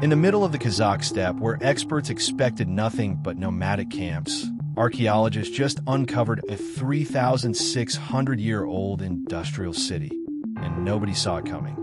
In the middle of the Kazakh Steppe, where experts expected nothing but nomadic camps, archaeologists just uncovered a 3,600-year-old industrial city, and nobody saw it coming.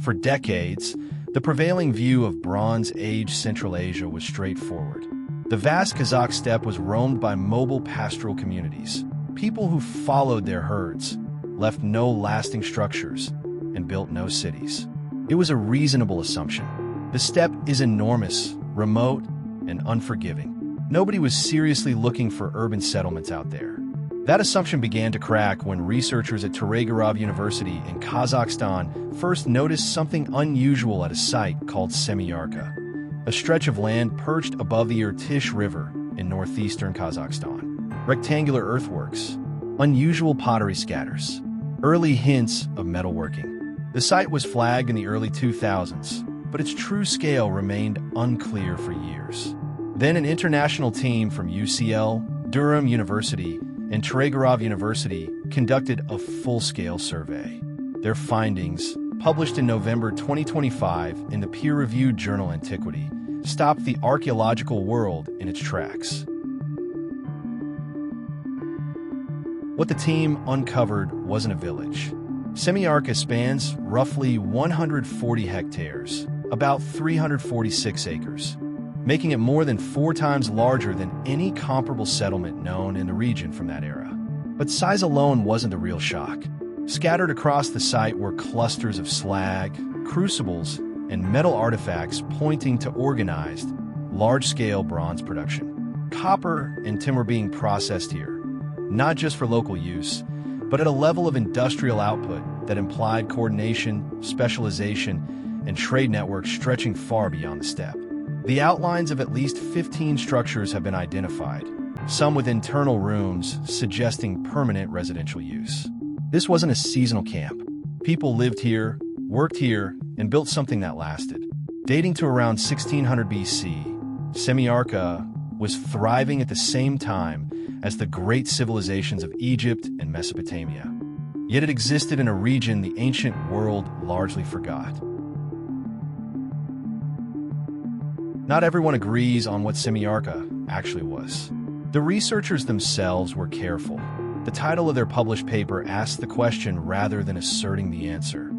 For decades, the prevailing view of Bronze Age Central Asia was straightforward. The vast Kazakh Steppe was roamed by mobile pastoral communities, people who followed their herds, left no lasting structures, and built no cities. It was a reasonable assumption. The steppe is enormous, remote, and unforgiving. Nobody was seriously looking for urban settlements out there. That assumption began to crack when researchers at Toraighyrov University in Kazakhstan first noticed something unusual at a site called Semiyarka, a stretch of land perched above the Irtysh River in northeastern Kazakhstan. Rectangular earthworks, unusual pottery scatters, early hints of metalworking. The site was flagged in the early 2000s, but its true scale remained unclear for years. Then an international team from UCL, Durham University, and Toraighyrov University conducted a full-scale survey. Their findings, published in November 2025 in the peer-reviewed journal Antiquity, stopped the archaeological world in its tracks. What the team uncovered wasn't a village. Semiyarka spans roughly 140 hectares, about 346 acres, making it more than 4 times larger than any comparable settlement known in the region from that era. But size alone wasn't the real shock. Scattered across the site were clusters of slag, crucibles, and metal artifacts pointing to organized, large-scale bronze production. Copper and tin were being processed here, not just for local use, but at a level of industrial output that implied coordination, specialization, and trade networks stretching far beyond the steppe. The outlines of at least 15 structures have been identified, some with internal rooms suggesting permanent residential use. This wasn't a seasonal camp. People lived here, worked here, and built something that lasted. Dating to around 1600 BC, Semiyarka was thriving at the same time as the great civilizations of Egypt and Mesopotamia. Yet it existed in a region the ancient world largely forgot. Not everyone agrees on what Semiyarka actually was. The researchers themselves were careful. The title of their published paper asked the question rather than asserting the answer.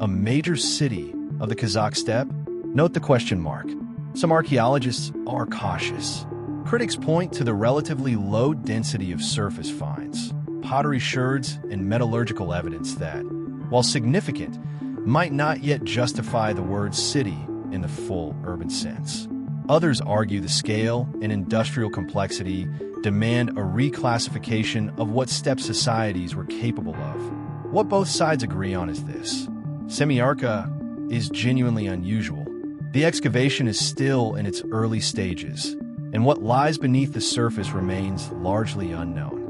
A major city of the Kazakh Steppe? Note the question mark. Some archaeologists are cautious. Critics point to the relatively low density of surface finds, pottery sherds, and metallurgical evidence that, while significant, might not yet justify the word city in the full urban sense. Others argue the scale and industrial complexity demand a reclassification of what steppe societies were capable of. What both sides agree on is this: Semiyarka is genuinely unusual. The excavation is still in its early stages, and what lies beneath the surface remains largely unknown.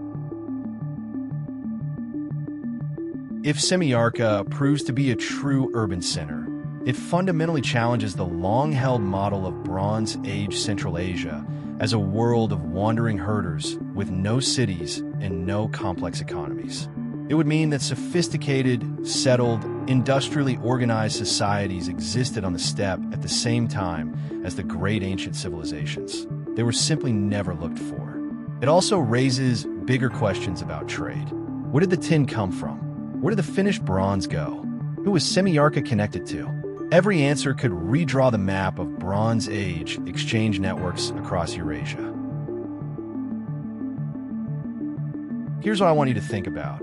If Semiyarka proves to be a true urban center, it fundamentally challenges the long-held model of Bronze Age Central Asia as a world of wandering herders with no cities and no complex economies. It would mean that sophisticated, settled, industrially organized societies existed on the steppe at the same time as the great ancient civilizations. They were simply never looked for. It also raises bigger questions about trade. Where did the tin come from? Where did the finished bronze go? Who was Semiyarka connected to? Every answer could redraw the map of Bronze Age exchange networks across Eurasia. Here's what I want you to think about.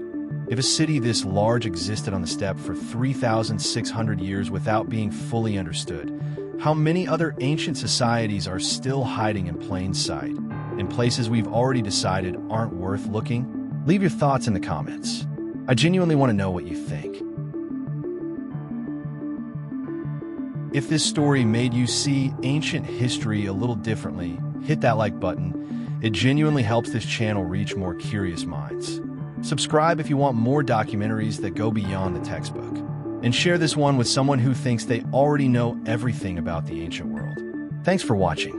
If a city this large existed on the steppe for 3,600 years without being fully understood, how many other ancient societies are still hiding in plain sight, in places we've already decided aren't worth looking? Leave your thoughts in the comments. I genuinely want to know what you think. If this story made you see ancient history a little differently, hit that like button. It genuinely helps this channel reach more curious minds. Subscribe if you want more documentaries that go beyond the textbook. And share this one with someone who thinks they already know everything about the ancient world. Thanks for watching.